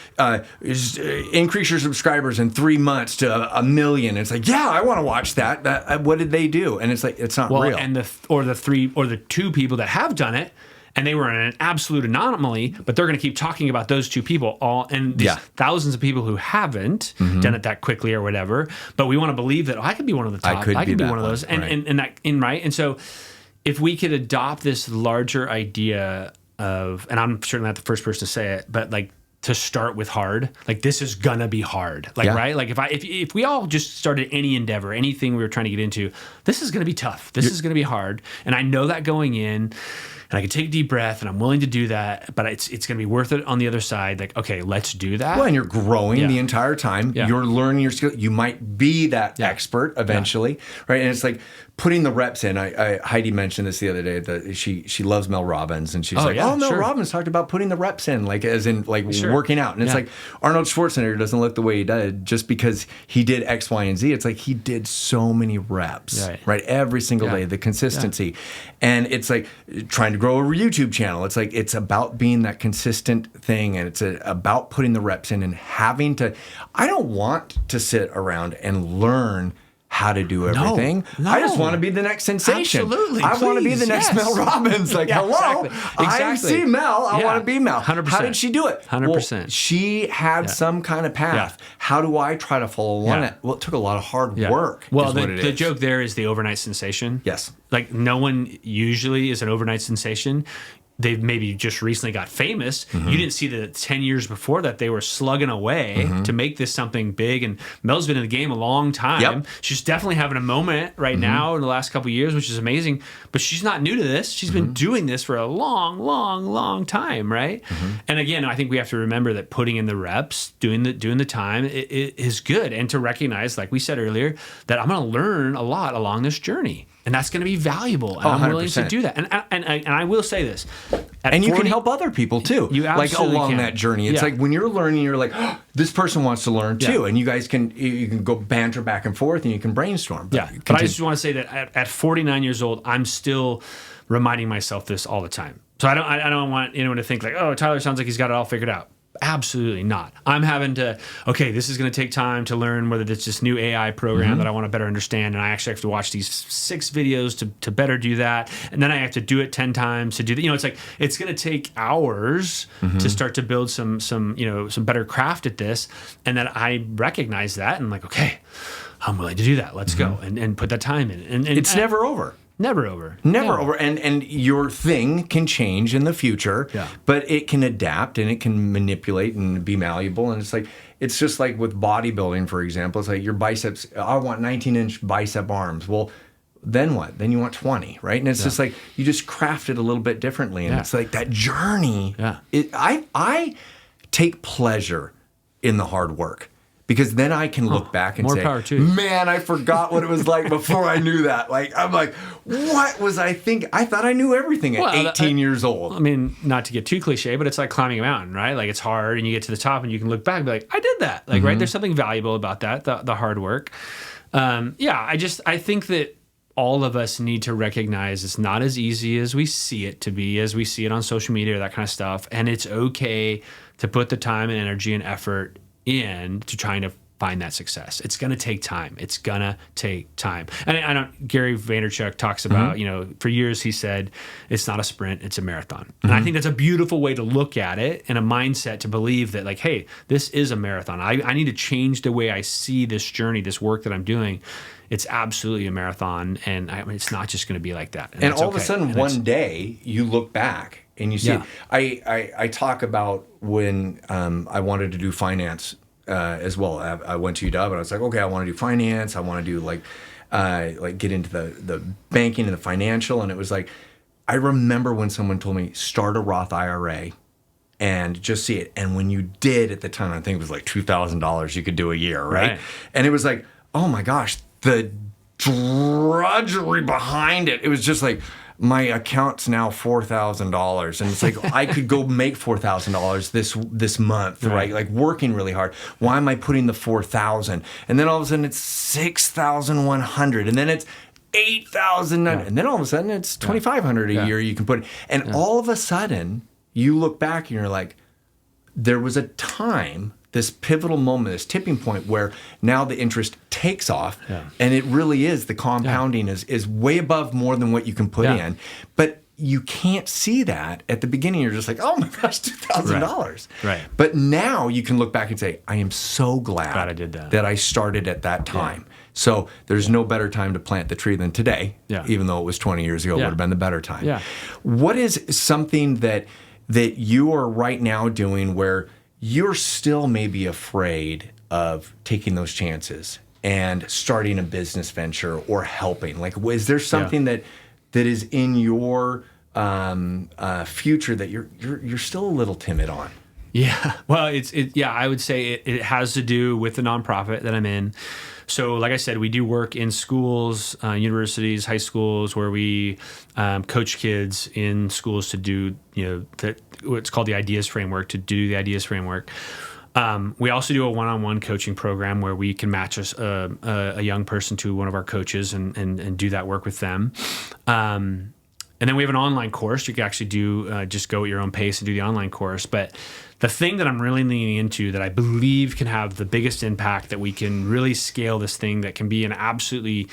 increase your subscribers in 3 months to 1 million. It's like, yeah, I want to watch that. What did they do? And it's like, it's not real. And the two people that have done it, and they were an absolute anomaly, but they're going to keep talking about those two people and these thousands of people who haven't done it that quickly or whatever. But we want to believe that I could be one of the top. I could be one of those. Right. And so if we could adopt this larger idea of, and I'm certainly not the first person to say it, but like, to start with hard, like this is gonna be hard, right? Like if we all just started any endeavor, anything we were trying to get into, this is gonna be tough. This is gonna be hard, and I know that going in, and I can take a deep breath, and I'm willing to do that. But it's gonna be worth it on the other side. Like, okay, let's do that. Well, and you're growing the entire time. Yeah. You're learning your skill. You might be that expert eventually, right? And it's like putting the reps in. Heidi mentioned this the other day that she loves Mel Robbins, and she's Mel Robbins talked about putting the reps in, like as in like working out. And it's like Arnold Schwarzenegger doesn't look the way he did just because he did X, Y, and Z. It's like he did so many reps, right? Every single day, the consistency. And it's like trying to grow a YouTube channel. It's like it's about being that consistent thing, and it's about putting the reps in and having to. I don't want to sit around and learn how to do everything. No. I just want to be the next sensation. Absolutely. I want to be the next Mel Robbins. Like, hello, exactly. I see Mel. I want to be Mel. 100%. How did she do it? 100%. Well, she had some kind of path. How do I try to follow one? Well, it took a lot of hard work. Well, the joke there is the overnight sensation. Yes. Like no one usually is an overnight sensation. They've maybe just recently got famous. You didn't see the 10 years before that they were slugging away to make this something big. And Mel's been in the game a long time. She's definitely having a moment right now in the last couple of years, which is amazing. But she's not new to this. She's been doing this for a long, long, long time, right? And again, I think we have to remember that putting in the reps, doing the time, it is good. And to recognize, like we said earlier, that I'm going to learn a lot along this journey. And that's going to be valuable. And I'm willing to do that. And I will say this. And you can help other people too. You absolutely along can. That journey. It's like when you're learning, you're like, oh, this person wants to learn too. And you guys can go banter back and forth and you can brainstorm. But I just want to say that at 49 years old, I'm still reminding myself this all the time. So I don't want anyone to think like, oh, Tyler sounds like he's got it all figured out. Absolutely not. I'm having to, this is going to take time to learn whether it's this new AI program that I want to better understand. And I actually have to watch these 6 videos to better do that. And then I have to do it 10 times to do that. It's like, it's going to take hours to start to build some better craft at this. And then I recognize that and like, okay, I'm willing to do that. Let's go and put that time in. And it's never over. Never over. Never over. And your thing can change in the future, but it can adapt and it can manipulate and be malleable. And it's just like with bodybuilding, for example. It's like your biceps, I want 19-inch bicep arms. Well, then what? Then you want 20, right? And it's just like you just craft it a little bit differently. And it's like that journey. I take pleasure in the hard work. Because then I can look back and say, power to you. Man, I forgot what it was like before I knew that. Like, I'm like, what was I thinking? I thought I knew everything at 18 years old. I mean, not to get too cliche, but it's like climbing a mountain, right? Like it's hard and you get to the top and you can look back and be like, I did that. Like, right? There's something valuable about that, the hard work. I think that all of us need to recognize it's not as easy as we see it to be, as we see it on social media or that kind of stuff. And it's okay to put the time and energy and effort in to trying to find that success. It's going to take time. It's going to take time. And Gary Vaynerchuk talks about, for years he said, it's not a sprint, it's a marathon. And I think that's a beautiful way to look at it and a mindset to believe that like, hey, this is a marathon. I need to change the way I see this journey, this work that I'm doing. It's absolutely a marathon. And it's not just going to be like that. And all of a sudden, one day you look back and you see, I talk about when I wanted to do finance as well. I went to UW and I was like, okay, I want to do finance. I want to do like get into the banking and the financial. And it was like, I remember when someone told me, start a Roth IRA and just see it. And when you did at the time, I think it was like $2,000 you could do a year, right? And it was like, oh my gosh, the drudgery behind it. It was just like, my account's now $4,000, and it's like I could go make $4,000 this month, right? Like working really hard. Why am I putting the 4,000? And then all of a sudden it's 6,100, and then it's 8,000, and then all of a sudden it's 2,500 a year you can put. And all of a sudden you look back and you're like, there was a time, this pivotal moment, this tipping point where now the interest takes off, and it really is, the compounding is way above more than what you can put in. But you can't see that at the beginning. You're just like, oh my gosh, $2,000. Right. But now you can look back and say, I am so glad I did that I started at that time. So there's no better time to plant the tree than today, even though it was 20 years ago, it would have been the better time. What is something that you are right now doing where you're still maybe afraid of taking those chances and starting a business venture or helping? Like, is there something that is in your future that you're still a little timid on? Yeah. Well, I would say it has to do with the nonprofit that I'm in. So like I said, we do work in schools, universities, high schools, where we coach kids in schools to do, what's called the ideas framework, to do the ideas framework. We also do a one-on-one coaching program where we can match a young person to one of our coaches and do that work with them. And then we have an online course. You can actually do just go at your own pace and do the online course. But the thing that I'm really leaning into that I believe can have the biggest impact, that we can really scale this thing, that can be an absolutely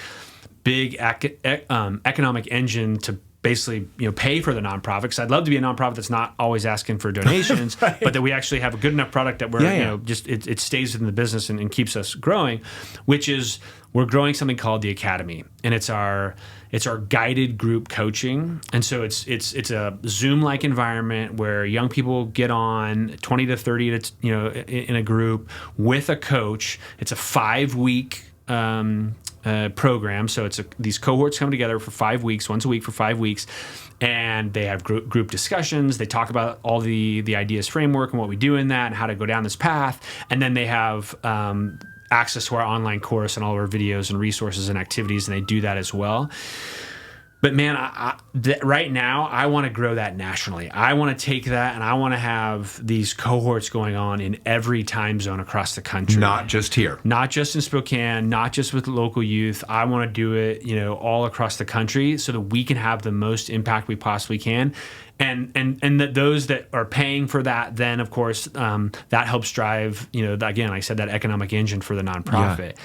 big economic engine to basically pay for the nonprofit. Because I'd love to be a nonprofit that's not always asking for donations, but that we actually have a good enough product that we're just it stays within the business and keeps us growing. Which is, we're growing something called the Academy, and it's our guided group coaching. And so it's a Zoom-like environment where young people get on 20 to 30 in a group with a coach. It's a 5-week program. So these cohorts come together for 5 weeks, once a week for 5 weeks, and they have group discussions. They talk about all the ideas framework and what we do in that and how to go down this path. And then they have access to our online course and all of our videos and resources and activities, and they do that as well. But man, right now, I want to grow that nationally. I want to take that and I want to have these cohorts going on in every time zone across the country. Not just here. Not just in Spokane, not just with local youth. I want to do it, all across the country so that we can have the most impact we possibly can. And that those that are paying for that, then of course, that helps drive, again, I said, that economic engine for the nonprofit. Yeah.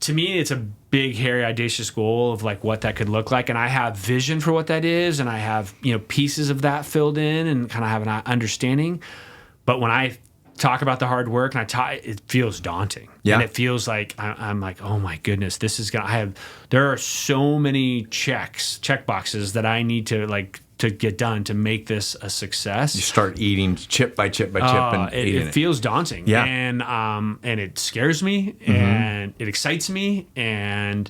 To me, it's a big, hairy, audacious goal of like what that could look like. And I have vision for what that is. And I have, pieces of that filled in and kind of have an understanding. But when I talk about the hard work and it feels daunting. Yeah. And it feels like I'm like, oh my goodness, this is there are so many check boxes that I need to get done to make this a success. You start eating chip by chip by chip, and it feels daunting. Yeah. And it scares me, and it excites me, and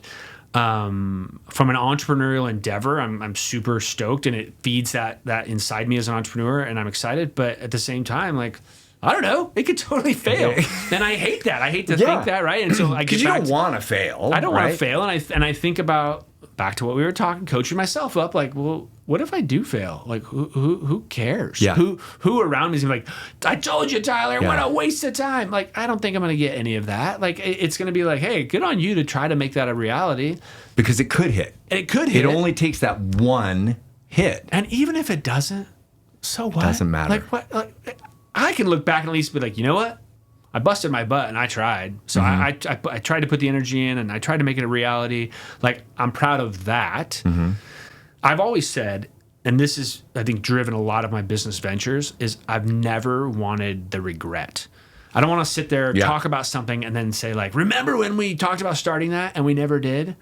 from an entrepreneurial endeavor, I'm super stoked, and it feeds that inside me as an entrepreneur, and I'm excited. But at the same time, like, I don't know, it could totally fail, and I hate that. I hate to think that, right? And so I get you don't want to fail. I don't want to fail, and I think about back to what we were talking, coaching myself up, like, well, what if I do fail? Like, who cares? Yeah. Who around me is like, I told you, Tyler, what a waste of time. Like, I don't think I'm going to get any of that. Like, it's going to be like, hey, good on you to try to make that a reality. Because it could hit. It could hit. It only takes that one hit. And even if it doesn't, so what? It doesn't matter. Like, what? Like, I can look back and at least be like, you know what? I busted my butt and I tried. So I tried to put the energy in and I tried to make it a reality. Like, I'm proud of that. I've always said, and this is, I think, driven a lot of my business ventures, is I've never wanted the regret. I don't want to sit there, talk about something and then say, like, remember when we talked about starting that and we never did?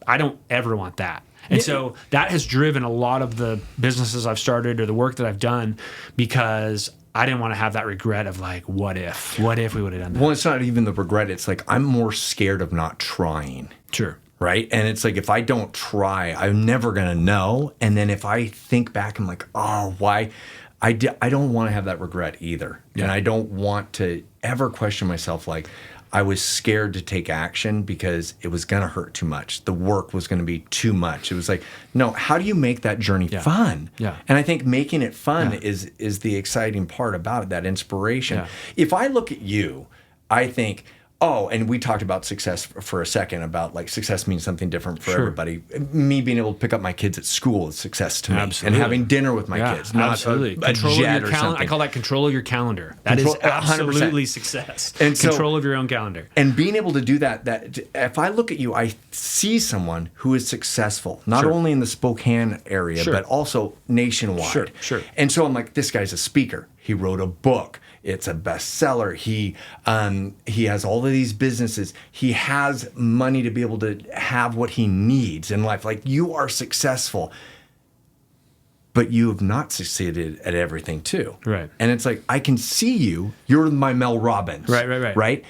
I don't ever want that. And so that has driven a lot of the businesses I've started or the work that I've done, because I didn't want to have that regret of like, what if we would have done that? Well, it's not even the regret. It's like, I'm more scared of not trying. Sure. Right. And it's like, if I don't try, I'm never going to know. And then if I think back, I'm like, oh, why? I don't want to have that regret either. Yeah. And I don't want to ever question myself like, I was scared to take action because it was going to hurt too much. The work was going to be too much. It was like, no, how do you make that journey fun? Yeah. And I think making it fun is the exciting part about it, that inspiration. Yeah. If I look at you, I think, oh, and we talked about success for a second, about like success means something different for everybody. Me being able to pick up my kids at school is success to me. Absolutely. And having dinner with my kids. Not a control jet of your or something. I call that control of your calendar. That is absolutely success. And control of your own calendar. And being able to do that if I look at you, I see someone who is successful, not only in the Spokane area, but also nationwide. Sure. And so I'm like, this guy's a speaker. He wrote a book. It's a bestseller. He has all of these businesses. He has money to be able to have what he needs in life. Like, you are successful, but you have not succeeded at everything too. Right. And it's like, I can see you. You're my Mel Robbins. Right.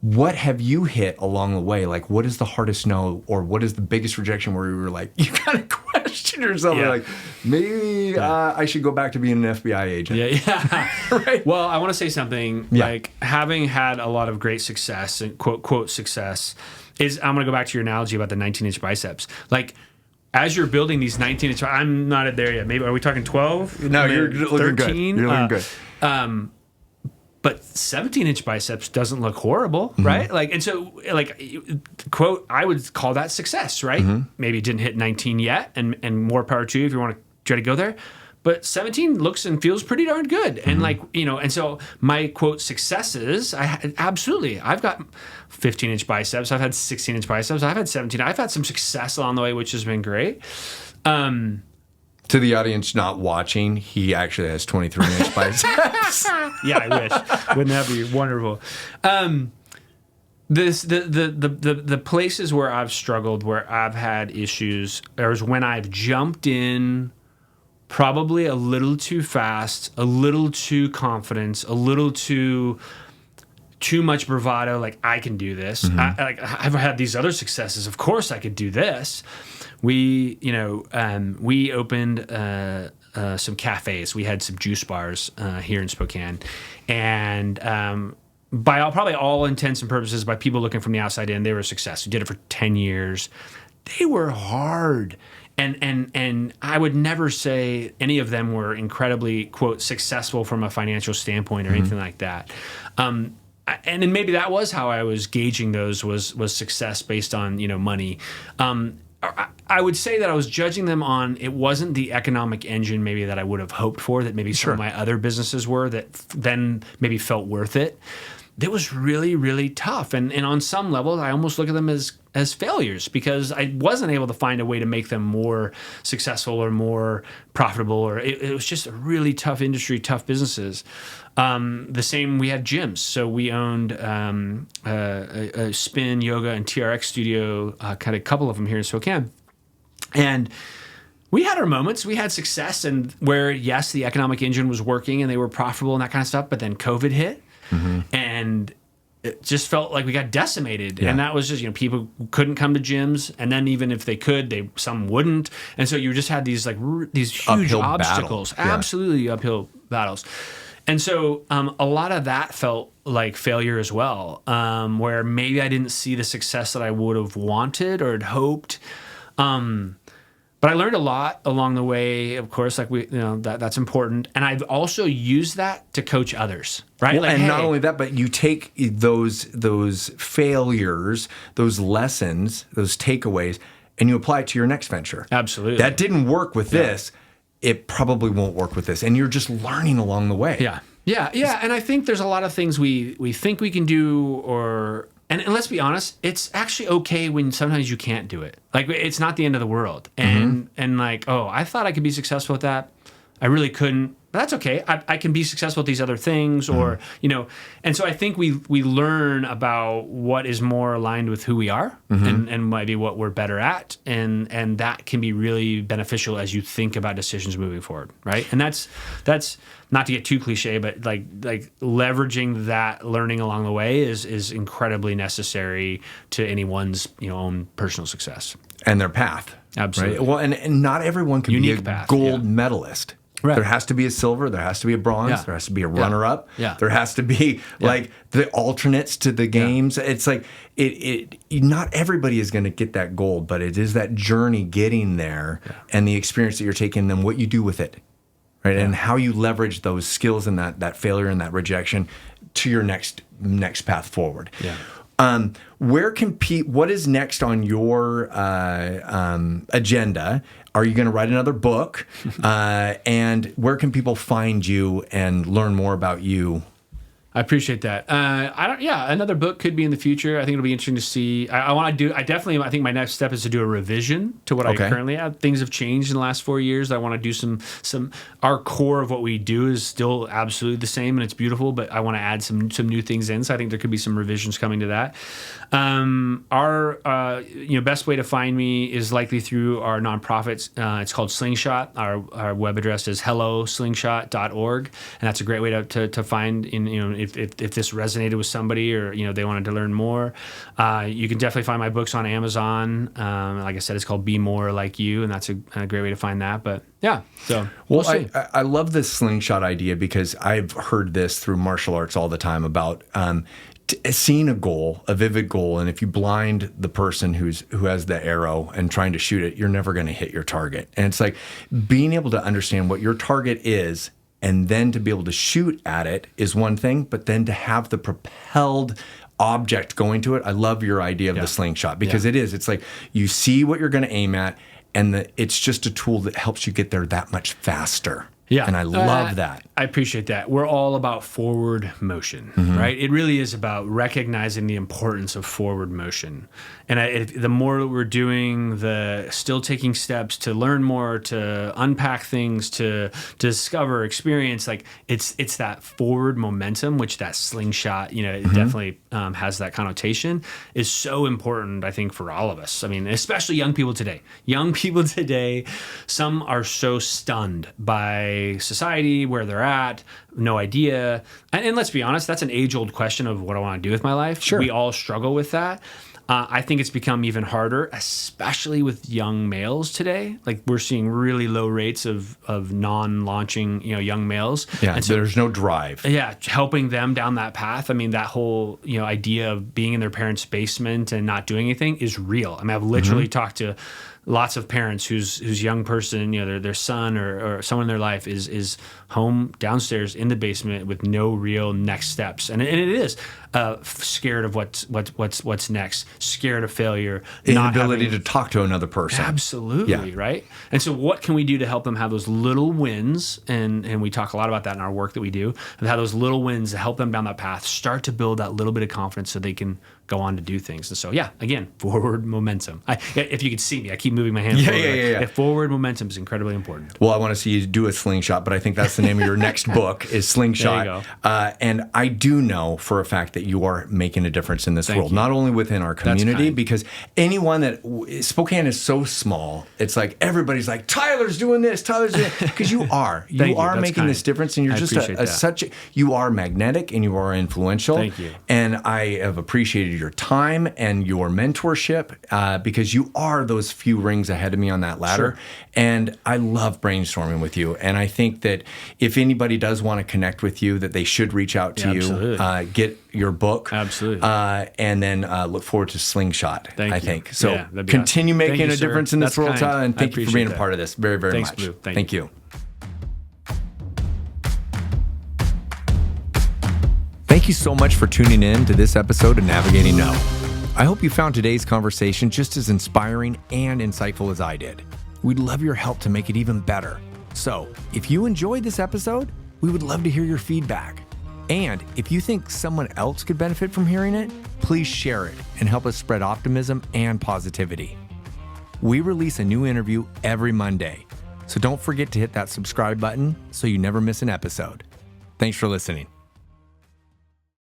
What have you hit along the way? Like, what is the hardest no, or what is the biggest rejection where you were like, you kind of question yourself, like, maybe I should go back to being an FBI agent. Yeah. Right. Well, I want to say something. Like, having had a lot of great success, and quote success, is, I'm going to go back to your analogy about the 19-inch biceps. Like, as you're building these 19-inch, I'm not there yet. Maybe, are we talking 12? No, you're looking 13? Good. You're looking good. But 17-inch biceps doesn't look horrible, right? Like, and so, like, quote, I would call that success, right? Maybe it didn't hit 19 yet, and more power to you if you want to try to go there. But 17 looks and feels pretty darn good. And like, and so my quote successes, I've got 15-inch biceps. I've had 16-inch biceps. I've had 17. I've had some success along the way, which has been great. To the audience not watching, he actually has 23-inch biceps. Yeah, I wish. Wouldn't that be wonderful? The places where I've struggled, where I've had issues, is when I've jumped in probably a little too fast, a little too confident, a little too much bravado. Like, I can do this. I've had these other successes. Of course, I could do this. We opened some cafes. We had some juice bars here in Spokane, and by probably all intents and purposes, by people looking from the outside in, they were a success. We did it for 10 years. They were hard, and I would never say any of them were incredibly, quote, successful from a financial standpoint or anything like that. And then maybe that was how I was gauging those, was success based on money. I would say that I was judging them on, it wasn't the economic engine maybe that I would have hoped for, that maybe some of my other businesses were, that then maybe felt worth it. It was really, really tough. And on some level, I almost look at them as failures, because I wasn't able to find a way to make them more successful or more profitable, or it was just a really tough industry, tough businesses. The same, we had gyms. So we owned a spin, yoga, and TRX studio, kind of a couple of them here in Spokane. And we had our moments. We had success, and where, yes, the economic engine was working and they were profitable and that kind of stuff, but then COVID hit. And it just felt like we got decimated. And that was just, people couldn't come to gyms. And then even if they could, some wouldn't. And so you just had these these huge uphill obstacles, absolutely uphill battles. And so a lot of that felt like failure as well, where maybe I didn't see the success that I would have wanted or had hoped. But I learned a lot along the way, of course, like that's important. And I've also used that to coach others, right? Well, and not only that, but you take those failures, those lessons, those takeaways, and you apply it to your next venture. Absolutely. That didn't work with this. It probably won't work with this. And you're just learning along the way. Yeah. And I think there's a lot of things we think we can do, and let's be honest, it's actually okay when sometimes you can't do it. Like, it's not the end of the world. And like, oh, I thought I could be successful at that. I really couldn't. but that's okay. I can be successful at these other things, or and so I think we learn about what is more aligned with who we are, and maybe what we're better at, and that can be really beneficial as you think about decisions moving forward, right? And that's not to get too cliche, but like leveraging that learning along the way is incredibly necessary to anyone's own personal success and their path. Absolutely. Right? Well, and not everyone can be a gold medalist. Right. There has to be a silver. There has to be a bronze. There has to be a runner-up. There has to be like the alternates to the games. It's like not everybody is going to get that gold, but it is that journey getting there and the experience that you're taking, and what you do with it, right? And how you leverage those skills and that failure and that rejection to your next path forward. Yeah. What is next on your agenda? Are you going to write another book? And where can people find you and learn more about you? I appreciate that. Another book could be in the future. I think it'll be interesting to see. I think my next step is to do a revision to what I currently have. Things have changed in the last 4 years. I want to do some, our core of what we do is still absolutely the same and it's beautiful, but I want to add some new things in. So I think there could be some revisions coming to that. Our best way to find me is likely through our nonprofit. It's called Slingshot. Our web address is helloslingshot.org, and that's a great way to find if this resonated with somebody, or they wanted to learn more. You can definitely find my books on Amazon. Like I said, it's called Be More Like You, and that's a great way to find that. But yeah, so we'll see. I love this slingshot idea because I've heard this through martial arts all the time about seeing a goal, a vivid goal, and if you blind the person who has the arrow and trying to shoot it, you're never going to hit your target. And it's like being able to understand what your target is, and then to be able to shoot at it is one thing, but then to have the propelled object going to it. I love your idea of the slingshot because it's like you see what you're going to aim at, and it's just a tool that helps you get there that much faster. Yeah. And I love that. I appreciate that. We're all about forward motion, right? It really is about recognizing the importance of forward motion. And the more that we're doing, still taking steps to learn more, to unpack things, to discover, experience, like it's that forward momentum, which that slingshot, it definitely has that connotation, is so important, I think, for all of us. I mean, especially young people today. Young people today, some are so stunned by society, where they're at, no idea. And let's be honest, that's an age-old question of what I want to do with my life. Sure. We all struggle with that. I think it's become even harder, especially with young males today. Like we're seeing really low rates of non-launching, young males. Yeah, and so there's no drive. Yeah, helping them down that path. I mean, that whole idea of being in their parents' basement and not doing anything is real. I mean, I've literally talked to lots of parents whose young person, their son or someone in their life is home downstairs in the basement with no real next steps, and it is scared of what's next, scared of failure, inability to talk to another person. Absolutely, right. And so, what can we do to help them have those little wins? And we talk a lot about that in our work that we do, and have those little wins to help them down that path, start to build that little bit of confidence so they can go on to do things. And so, again, forward momentum. If you could see me, I keep moving my hand forward. Yeah. Forward momentum is incredibly important. Well, I want to see you do a slingshot, but I think that's the name of your next book is Slingshot. There you go. And I do know for a fact that you are making a difference in this world, not only within our community, because anyone Spokane is so small, it's like everybody's like, Tyler's doing this, because you are. You are making this difference, and you're just you are magnetic and you are influential. Thank you. And I have appreciated your time and your mentorship because you are those few rings ahead of me on that ladder. Sure. And I love brainstorming with you. And I think that if anybody does want to connect with you, that they should reach out to you, get your book. Absolutely. And then look forward to Slingshot, Thank I you. think. So that'd be continue awesome. making a difference in this world, Tyler, and thank you for being a part of this very, very Thanks, much. Blue. Thank you. Thank you so much for tuning in to this episode of Navigating No. I hope you found today's conversation just as inspiring and insightful as I did. We'd love your help to make it even better. So, if you enjoyed this episode, we would love to hear your feedback. And if you think someone else could benefit from hearing it, please share it and help us spread optimism and positivity. We release a new interview every Monday. So don't forget to hit that subscribe button so you never miss an episode. Thanks for listening.